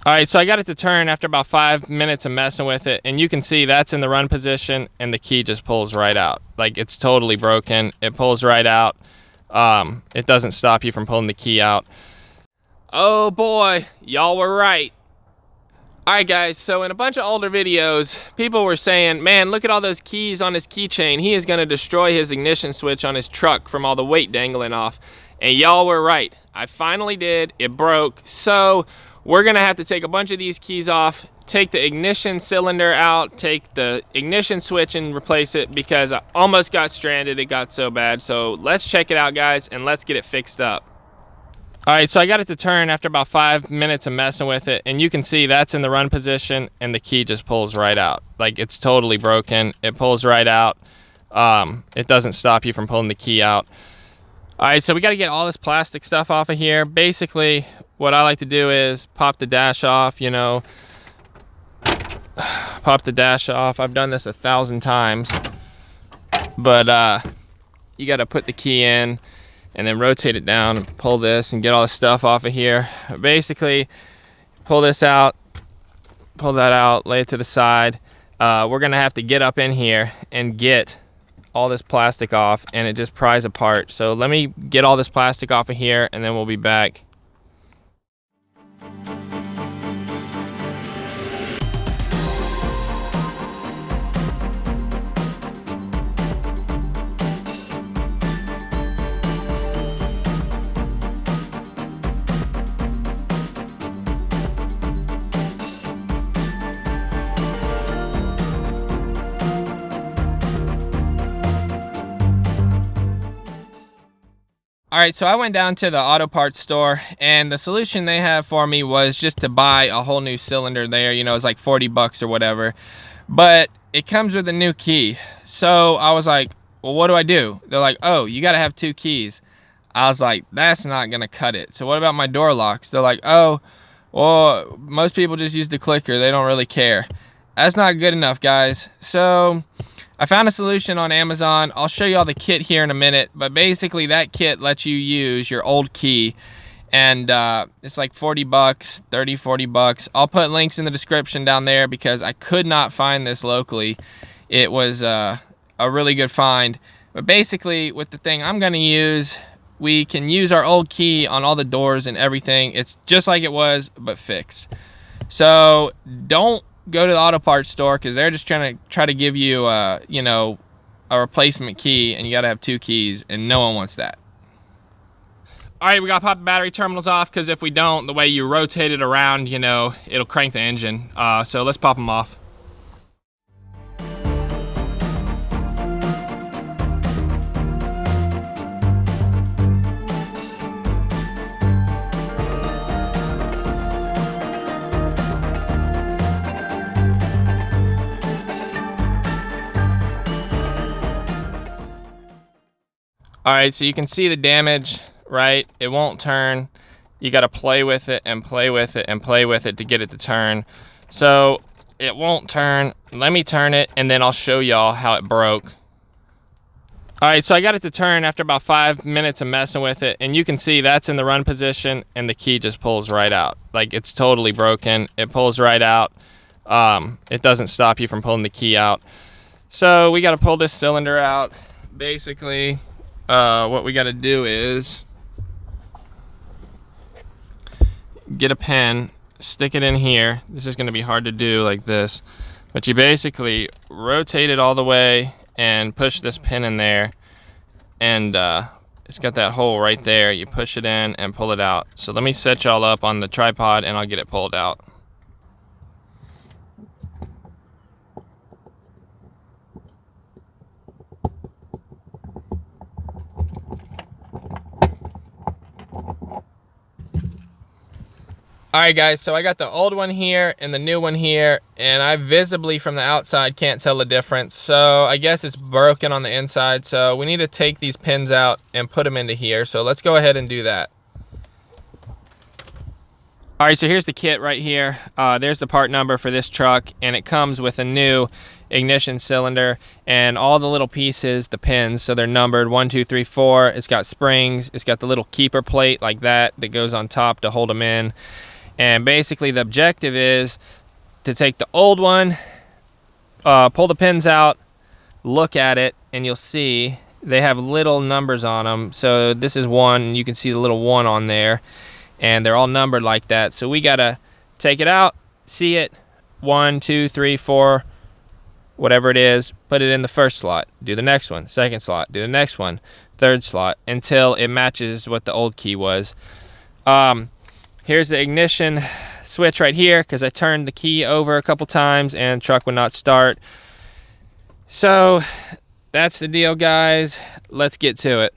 All right, so I got it to turn after about 5 minutes of messing with it, and you can see that's in the run position, and the key just pulls right out. Like, it's totally broken. It pulls right out. It doesn't stop you from pulling the key out. Oh boy, y'all were right. All right, guys, so in a bunch of older videos, people were saying, man, look at all those keys on his keychain. He is going to destroy his ignition switch on his truck from all the weight dangling off. And y'all were right. I finally did. It broke. So we're going to have to take a bunch of these keys off, take the ignition cylinder out, take the ignition switch and replace it, because I almost got stranded. It got so bad. So let's check it out, guys, and let's get it fixed up. All right, so I got it to turn after about 5 minutes of messing with it, and you can see that's in the run position, and the key just pulls right out. Like, it's totally broken. It pulls right out. It doesn't stop you from pulling the key out. All right, so we got to get all this plastic stuff off of here. Basically, what I like to do is pop the dash off, you know. Pop the dash off. I've done this 1,000 times. But you got to put the key in and then rotate it down and pull this and get all the stuff off of here. Basically, pull this out, pull that out, lay it to the side. We're gonna have to get up in here and get all this plastic off, and it just pries apart. So let me get all this plastic off of here, and then we'll be back. All right, so I went down to the auto parts store, and the solution they have for me was just to buy a whole new cylinder there. You know, it's like 40 bucks or whatever, but it comes with a new key. So I was like, well, what do I do? They're like, oh, you got to have 2 keys. I was like, that's not going to cut it. So what about my door locks? They're like, oh, well, most people just use the clicker. They don't really care. That's not good enough, guys. So I found a solution on Amazon. I'll show you all the kit here in a minute, but basically that kit lets you use your old key, and it's like 40 bucks, 30, 40 bucks. I'll put links in the description down there because I could not find this locally. It was a really good find. But basically with the thing I'm gonna use, we can use our old key on all the doors and everything. It's just like it was, but fixed. So don't go to the auto parts store, because they're just trying to give you you know, a replacement key, and you got to have 2 keys, and no one wants that. All right, we got to pop the battery terminals off, because if we don't, the way you rotate it around, you know, it'll crank the engine. So let's pop them off. All right, so you can see the damage, right? It won't turn. You got to play with it and play with it and play with it to get it to turn. So it won't turn. Let me turn it, and then I'll show y'all how it broke. All right, so I got it to turn after about 5 minutes of messing with it, and you can see that's in the run position, and the key just pulls right out. Like, it's totally broken. It pulls right out. It doesn't stop you from pulling the key out. So we got to pull this cylinder out. Basically, what we got to do is get a pen, stick it in here. This is going to be hard to do like this, but you basically rotate it all the way and push this pin in there, and it's got that hole right there. You push it in and pull it out. So let me set y'all up on the tripod, and I'll get it pulled out. All right, guys, so I got the old one here and the new one here, and I visibly from the outside can't tell the difference. So I guess it's broken on the inside. So we need to take these pins out and put them into here. So let's go ahead and do that. All right, so here's the kit right here. There's the part number for this truck, and it comes with a new ignition cylinder and all the little pieces, the pins, so they're numbered 1, 2, 3, 4. It's got springs. It's got the little keeper plate like that that goes on top to hold them in. And basically the objective is to take the old one, pull the pins out, look at it, and you'll see they have little numbers on them. So this is 1, and you can see the little 1 on there, and they're all numbered like that. So we gotta take it out, see it, 1, 2, 3, 4, whatever it is, put it in the first slot, do the next one, second slot, do the next one, third slot, until it matches what the old key was. Here's the ignition switch right here, because I turned the key over a couple times and the truck would not start. So that's the deal, guys. Let's get to it.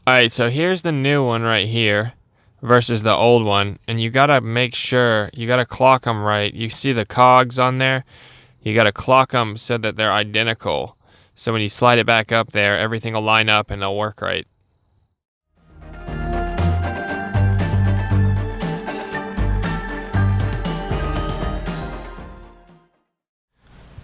Alright, so here's the new one right here versus the old one, and you gotta make sure, you gotta clock them right. You see the cogs on there? You gotta clock them so that they're identical. So when you slide it back up there, everything will line up and they'll work right.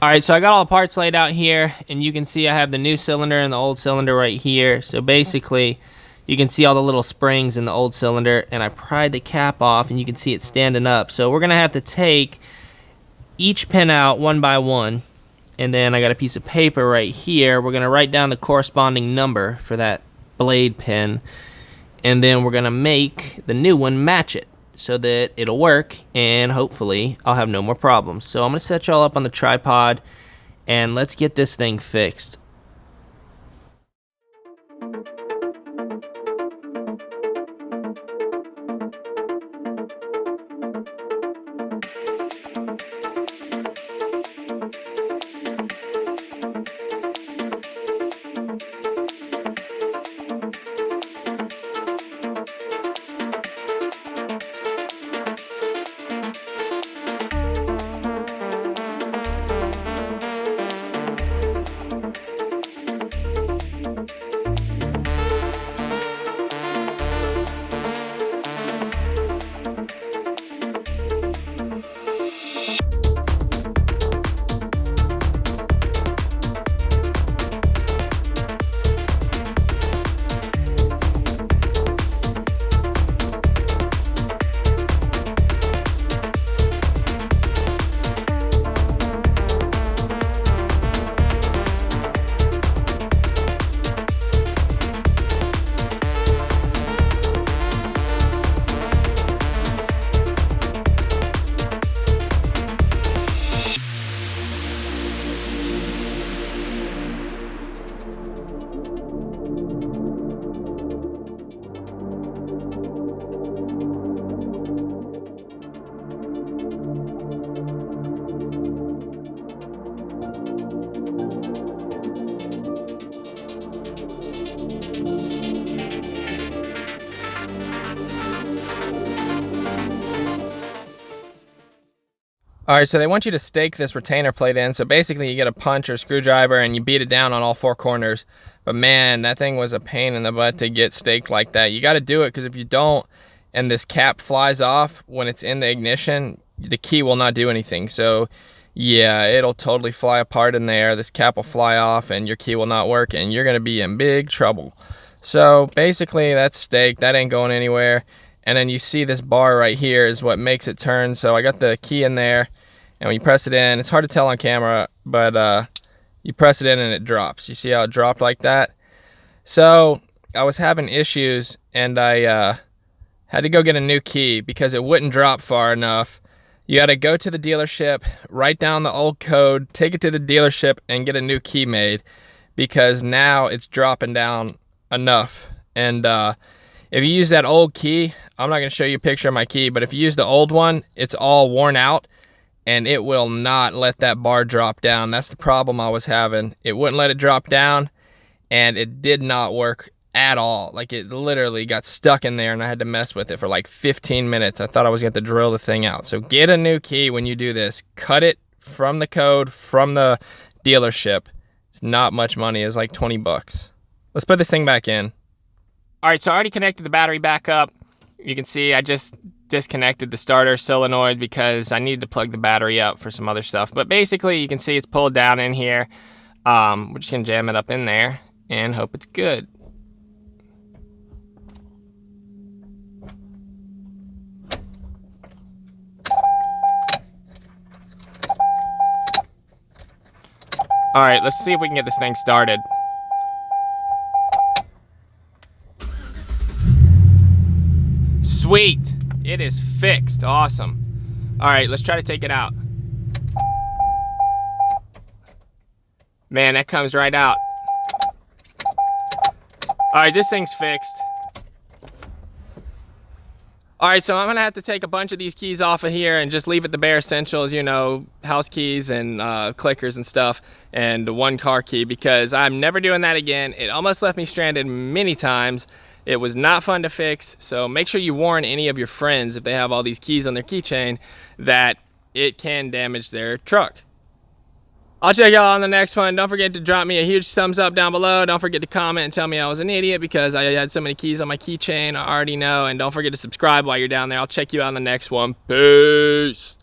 Alright, so I got all the parts laid out here, and you can see I have the new cylinder and the old cylinder right here. So basically, you can see all the little springs in the old cylinder, and I pried the cap off, and you can see it standing up. So we're gonna have to take each pin out one by one, and then I got a piece of paper right here. We're gonna write down the corresponding number for that blade pin, and then we're gonna make the new one match it, so that it'll work, and hopefully I'll have no more problems. So I'm gonna set y'all up on the tripod, and let's get this thing fixed. Alright, so they want you to stake this retainer plate in. So basically you get a punch or screwdriver and you beat it down on all 4 corners. But man, that thing was a pain in the butt to get staked like that. You got to do it, because if you don't and this cap flies off when it's in the ignition, the key will not do anything. So yeah, it'll totally fly apart in there. This cap will fly off and your key will not work, and you're going to be in big trouble. So basically that's staked. That ain't going anywhere. And then you see this bar right here is what makes it turn. So I got the key in there, and when you press it in, it's hard to tell on camera, but you press it in and it drops. You see how it dropped like that? So I was having issues, and I had to go get a new key because it wouldn't drop far enough. You got to go to the dealership, write down the old code, take it to the dealership, and get a new key made, because now it's dropping down enough. And if you use that old key, I'm not going to show you a picture of my key, but if you use the old one, it's all worn out and it will not let that bar drop down. That's the problem I was having. It wouldn't let it drop down, and it did not work at all. Like, it literally got stuck in there, and I had to mess with it for like 15 minutes. I thought I was going to have to drill the thing out. So get a new key when you do this. Cut it from the code, from the dealership. It's not much money. It's like 20 bucks. Let's put this thing back in. All right, so I already connected the battery back up. You can see I just disconnected the starter solenoid because I needed to plug the battery up for some other stuff. But basically, you can see it's pulled down in here. We're just gonna jam it up in there and hope it's good. All right, let's see if we can get this thing started. Sweet, it is fixed, awesome. All right, let's try to take it out. Man, that comes right out. All right, this thing's fixed. All right, so I'm gonna have to take a bunch of these keys off of here and just leave it the bare essentials, you know, house keys and clickers and stuff, and one car key, because I'm never doing that again. It almost left me stranded many times. It was not fun to fix, so make sure you warn any of your friends if they have all these keys on their keychain that it can damage their truck. I'll check y'all on the next one. Don't forget to drop me a huge thumbs up down below. Don't forget to comment and tell me I was an idiot because I had so many keys on my keychain. I already know. And don't forget to subscribe while you're down there. I'll check you out on the next one. Peace.